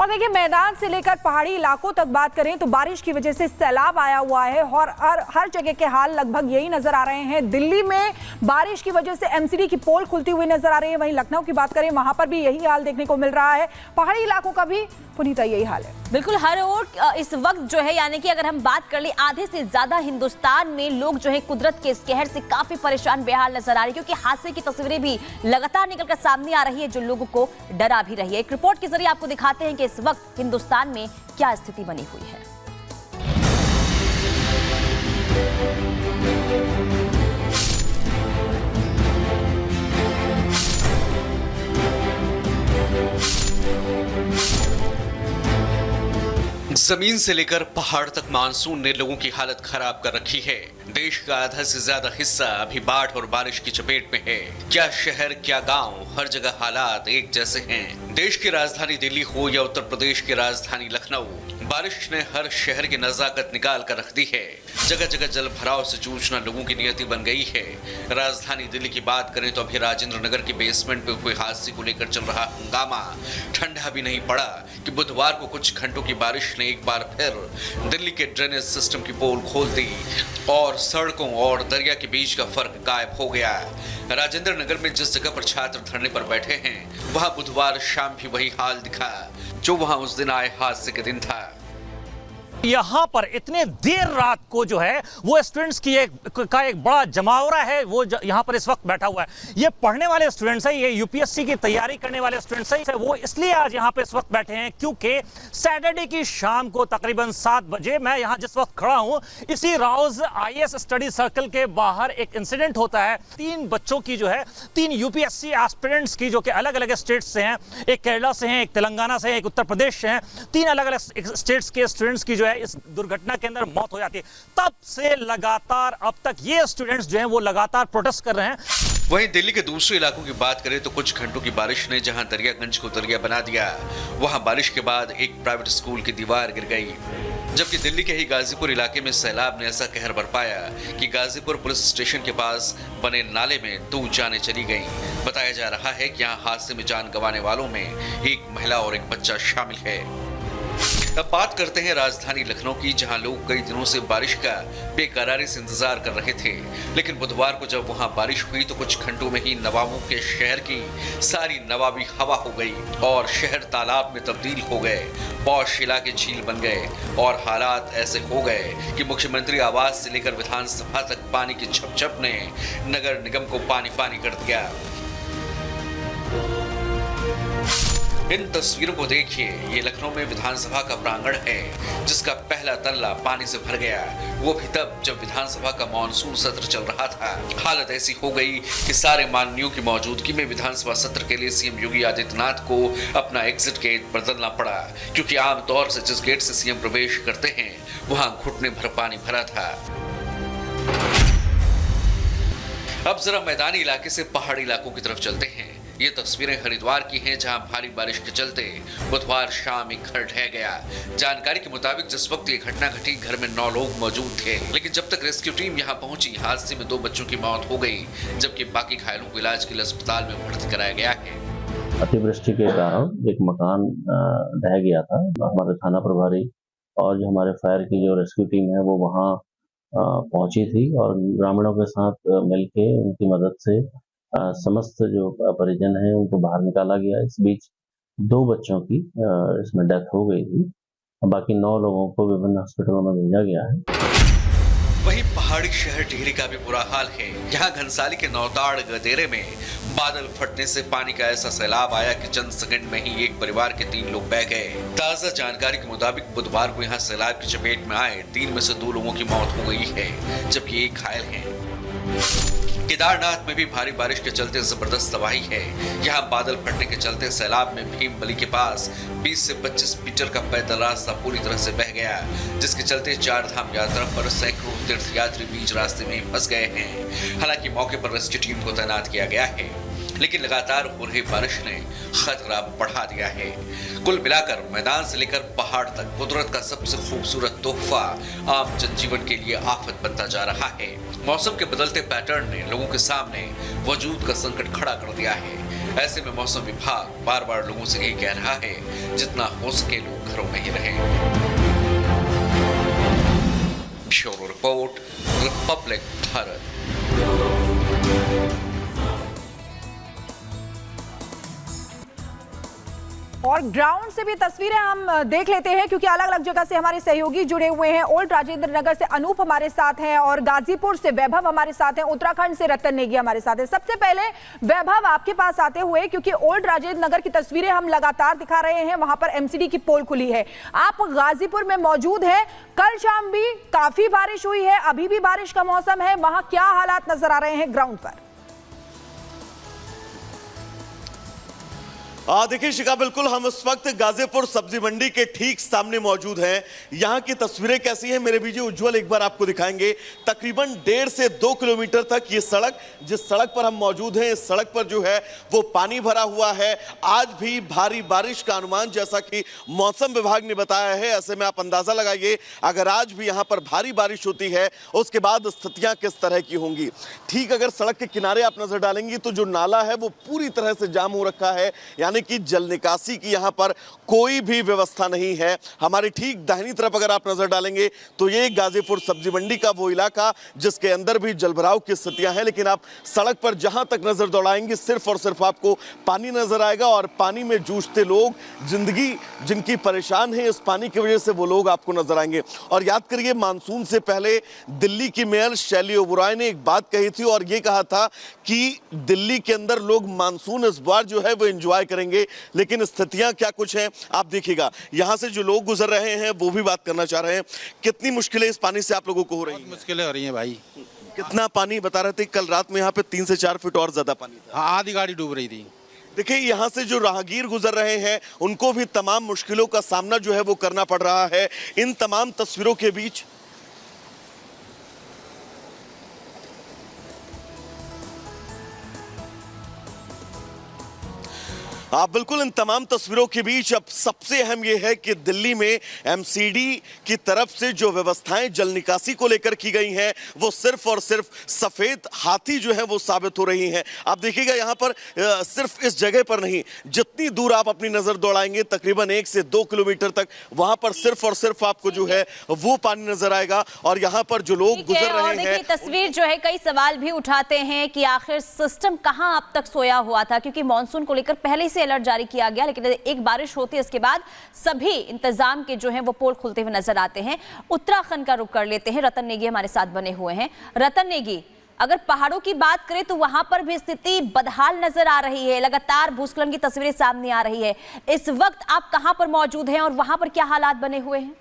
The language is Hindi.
और देखिए, मैदान से लेकर पहाड़ी इलाकों तक बात करें तो बारिश की वजह से सैलाब आया हुआ है और हर जगह के हाल लगभग यही नजर आ रहे हैं। दिल्ली में बारिश की वजह से एमसीडी की पोल खुलती हुई नजर आ रही है। वहीं लखनऊ की बात करें, वहां पर भी यही हाल देखने को मिल रहा है। पहाड़ी इलाकों का भी पुनीता यही हाल है। बिल्कुल, हर ओर इस वक्त जो है, यानी कि अगर हम बात कर ले, आधे से ज्यादा हिंदुस्तान में लोग जो है कुदरत के इस कहर से काफी परेशान बेहाल नजर आ रही है, क्योंकि हादसे की तस्वीरें भी लगातार निकलकर सामने आ रही है, जो लोगों को डरा भी रही है। एक रिपोर्ट के जरिए आपको दिखाते हैं कि इस वक्त हिंदुस्तान में क्या स्थिति बनी हुई है। जमीन से लेकर पहाड़ तक मानसून ने लोगों की हालत खराब कर रखी है। देश का आधा से ज्यादा हिस्सा अभी बाढ़ और बारिश की चपेट में है। क्या शहर, क्या गांव, हर जगह हालात एक जैसे हैं। देश की राजधानी दिल्ली हो या उत्तर प्रदेश की राजधानी लखनऊ, बारिश ने हर शहर की नजाकत निकाल कर रख दी है। जगह जगह जल भराव से जूझना लोगों की नियति बन गई है। राजधानी दिल्ली की बात करें तो अभी राजेंद्र नगर के बेसमेंट पे हुए हादसे को लेकर चल रहा हंगामा ठंडा भी नहीं पड़ा कि बुधवार को कुछ घंटों की बारिश ने एक बार फिर दिल्ली के ड्रेनेज सिस्टम की पोल खोल दी और सड़कों और दरिया के बीच का फर्क गायब हो गया। राजेंद्र नगर में जिस जगह पर छात्र धरने पर बैठे हैं, वहां बुधवार शाम भी वही हाल दिखा जो वहां उस दिन आए हादसे के दिन था। यहाँ पर इतने देर रात को जो है वो स्टूडेंट्स की एक बड़ा जमावड़ा है, वो यहाँ पर इस वक्त बैठा हुआ है। ये पढ़ने वाले स्टूडेंट्स हैं, ये यूपीएससी की तैयारी करने वाले स्टूडेंट्स हैं। वो इसलिए आज यहाँ पे इस वक्त बैठे हैं क्योंकि सैटरडे की शाम को तकरीबन 7 बजे, मैं यहाँ जिस वक्त खड़ा हूँ, इसी राउज आईएएस स्टडी सर्कल के बाहर एक इंसिडेंट होता है। 3 बच्चों की जो है, 3 यूपीएससी एस्पिरेंट्स की, जो कि अलग अलग स्टेट्स से हैं, एक केरला से हैं, एक तेलंगाना से हैं, एक उत्तर प्रदेश से हैं, 3 अलग अलग स्टेट्स के स्टूडेंट्स की जो है इस दुर्घटना के अंदर मौत हो जाती है। तब से लगातार अब तक ये स्टूडेंट्स जो हैं वो लगातार प्रोटेस्ट कर रहे हैं। वहीं दिल्ली के दूसरे इलाकों की बात करें तो कुछ घंटों की बारिश ने जहां दरियागंज को दरिया बना दिया, वहां बारिश के बाद एक प्राइवेट स्कूल की दीवार गिर गई। जबकि दिल्ली के ही गाजीपुर इलाके में सैलाब ने ऐसा कहर बरपाया कि गाजीपुर पुलिस स्टेशन के पास बने नाले में 2 जानें चली गईं। बताया जा रहा है कि यहाँ हादसे में जान गंवाने वालों में एक महिला और एक बच्चा शामिल है। अब बात करते हैं राजधानी लखनऊ की, जहां लोग कई दिनों से बारिश का बेकरारी से इंतजार कर रहे थे। लेकिन बुधवार को जब वहां बारिश हुई तो कुछ घंटों में ही नवाबों के शहर की सारी नवाबी हवा हो गई और शहर तालाब में तब्दील हो गए। पौष इलाके झील बन गए और हालात ऐसे हो गए कि मुख्यमंत्री आवास से लेकर विधानसभा तक पानी की झपझप ने नगर निगम को पानी पानी कर दिया। इन तस्वीरों को देखिए, ये लखनऊ में विधानसभा का प्रांगण है जिसका पहला तल्ला पानी से भर गया, वो भी तब जब विधानसभा का मॉनसून सत्र चल रहा था। हालत ऐसी हो गई कि सारे माननीयों की मौजूदगी में विधानसभा सत्र के लिए सीएम योगी आदित्यनाथ को अपना एग्जिट गेट बदलना पड़ा, क्योंकि आमतौर से जिस गेट से सीएम प्रवेश करते हैं वहां घुटने भर पानी भरा था। अब जरा मैदानी इलाके से पहाड़ी इलाकों की तरफ चलते हैं। ये तस्वीरें हरिद्वार की हैं, जहां भारी बारिश के चलते बुधवार शाम एक घर ढह गया। जानकारी के मुताबिक जिस वक्त ये घटना घटी, घर में 9 लोग मौजूद थे, लेकिन जब तक रेस्क्यू टीम यहां पहुंची, हादसे में 2 बच्चों की मौत हो गई, जबकि बाकी घायलों को इलाज के लिए अस्पताल में भर्ती कराया गया है। अतिवृष्टि के कारण एक मकान ढह गया था। हमारे थाना प्रभारी और जो हमारे फायर की जो रेस्क्यू टीम है वो वहाँ पहुंची थी और ग्रामीणों के साथ मिलके उनकी मदद से समस्त जो परिजन हैं उनको बाहर निकाला गया। इस बीच 2 बच्चों की इसमें डेथ हो गई थी, बाकी 9 लोगों को विभिन्न हॉस्पिटलों में भेजा गया है। वहीं पहाड़ी शहर टिहरी का भी बुरा हाल है। यहाँ घनसाली के नौताड़ गदेरे में बादल फटने से पानी का ऐसा सैलाब आया कि चंद सेकंड में ही एक परिवार के 3 लोग बह गए। ताजा जानकारी के मुताबिक बुधवार को यहाँ सैलाब की चपेट में आए 3 में से 2 लोगों की मौत हो गई है, जबकि 1 घायल है। केदारनाथ में भी भारी बारिश के चलते जबरदस्त तबाही है। यहाँ बादल फटने के चलते सैलाब में भीमबली के पास 20 से 25 मीटर का पैदल रास्ता पूरी तरह से बह गया, जिसके चलते 4 धाम यात्रा पर सैकड़ों तीर्थयात्री बीच रास्ते में फंस गए हैं। हालांकि मौके पर रेस्क्यू टीम को तैनात किया गया है, लेकिन लगातार हो रही बारिश ने खतरा बढ़ा दिया है। कुल मिलाकर मैदान से लेकर पहाड़ तक कुदरत का सबसे खूबसूरत तोहफा आम जनजीवन के लिए आफत बनता जा रहा है। मौसम के बदलते पैटर्न ने लोगों के सामने वजूद का संकट खड़ा कर दिया है। ऐसे में मौसम विभाग बार बार लोगों से यही कह रहा है, जितना हो सके लोग घरों में ही रहें। Bureau report, Republic Bharat. और ग्राउंड से भी तस्वीरें हम देख लेते हैं, क्योंकि अलग अलग जगह से हमारे सहयोगी जुड़े हुए हैं। ओल्ड राजेंद्र नगर से अनूप हमारे साथ हैं और गाजीपुर से वैभव हमारे साथ हैं, उत्तराखंड से रतन नेगी हमारे साथ हैं। सबसे पहले वैभव, आपके पास आते हुए, क्योंकि ओल्ड राजेंद्र नगर की तस्वीरें हम लगातार दिखा रहे हैं, वहां पर एमसीडी की पोल खुली है। आप गाजीपुर में मौजूद हैं, कल शाम भी काफी बारिश हुई है, अभी भी बारिश का मौसम है, वहां क्या हालात नजर आ रहे हैं ग्राउंड पर? देखिए शिखा, बिल्कुल हम इस वक्त गाजीपुर सब्जी मंडी के ठीक सामने मौजूद हैं। यहाँ की तस्वीरें कैसी हैं मेरे बीच उज्जवल एक बार आपको दिखाएंगे। तकरीबन 1.5 से 2 किलोमीटर तक ये सड़क, जिस सड़क पर हम मौजूद हैं, इस सड़क पर जो है वो पानी भरा हुआ है। आज भी भारी बारिश का अनुमान जैसा कि मौसम विभाग ने बताया है। ऐसे में आप अंदाजा लगाइए, अगर आज भी यहाँ पर भारी बारिश होती है उसके बाद स्थितियां किस तरह की होंगी। ठीक अगर सड़क के किनारे आप नजर डालेंगी तो जो नाला है वो पूरी तरह से जाम हो रखा है, यानी कि जल निकासी की यहां पर कोई भी व्यवस्था नहीं है। हमारी ठीक दाहिनी तरफ अगर आप नजर डालेंगे तो ये गाजीपुर सब्जी मंडी का वो इलाका जिसके अंदर भी जलभराव की स्थितियां हैं, लेकिन आप सड़क पर जहां तक नजर दौड़ाएंगे सिर्फ और सिर्फ आपको पानी नजर आएगा और पानी में जूझते लोग, जिंदगी जिनकी परेशान है इस पानी की वजह से, वो लोग आपको नजर आएंगे। और याद करिए, मानसून से पहले दिल्ली की मेयर शैली ओबेरॉय ने एक बात कही थी और ये कहा था कि दिल्ली के अंदर लोग मानसून इस बार जो है वो एंजॉय करेंगे, लेकिन स्थितियां क्या कुछ हैं आप देखिएगा। यहां से जो लोग गुजर रहे हैं वो भी बात करना चाह रहे हैं। कितनी मुश्किलें इस पानी से आप लोगों को हो रही हैं? मुश्किलें हो रही हैं भाई। कितना पानी बता रहे थे? कल रात में यहाँ पे 3 से 4 फीट और ज्यादा पानी था। हाँ, आधी गाड़ी डूब रही थी। देखिए, यहाँ से जो राहगीर गुजर रहे हैं उनको भी तमाम मुश्किलों का सामना जो है वो करना पड़ रहा है। इन तमाम तस्वीरों के बीच बिल्कुल इन तमाम तस्वीरों के बीच अब सबसे अहम यह है कि दिल्ली में एमसीडी की तरफ से जो व्यवस्थाएं जल निकासी को लेकर की गई हैं वो सिर्फ और सिर्फ सफेद हाथी जो है वो साबित हो रही हैं। आप देखिएगा यहाँ पर सिर्फ इस जगह पर नहीं, जितनी दूर आप अपनी नजर दौड़ाएंगे तकरीबन 1 से 2 किलोमीटर तक, वहां पर सिर्फ और सिर्फ आपको जो है वो पानी नजर आएगा। और यहाँ पर जो लोग गुजर रहे हैं, तस्वीर जो है कई सवाल भी उठाते हैं कि आखिर सिस्टम कहां अब तक सोया हुआ था, क्योंकि मानसून को लेकर पहले से अलर्ट जारी किया गया, लेकिन एक बारिश होती है इसके बाद सभी इंतजाम के जो हैं वो पोल खुलते हुए नजर आते हैं। उत्तराखंड का रुख कर लेते हैं, रतन नेगी हमारे साथ बने हुए हैं। रतन नेगी, अगर पहाड़ों की बात करें तो वहां पर भी स्थिति बदहाल नजर आ रही है, लगातार भूस्खलन की तस्वीरें सामने आ रही है। इस वक्त आप कहां पर मौजूद हैं और वहां पर क्या हालात बने हुए हैं?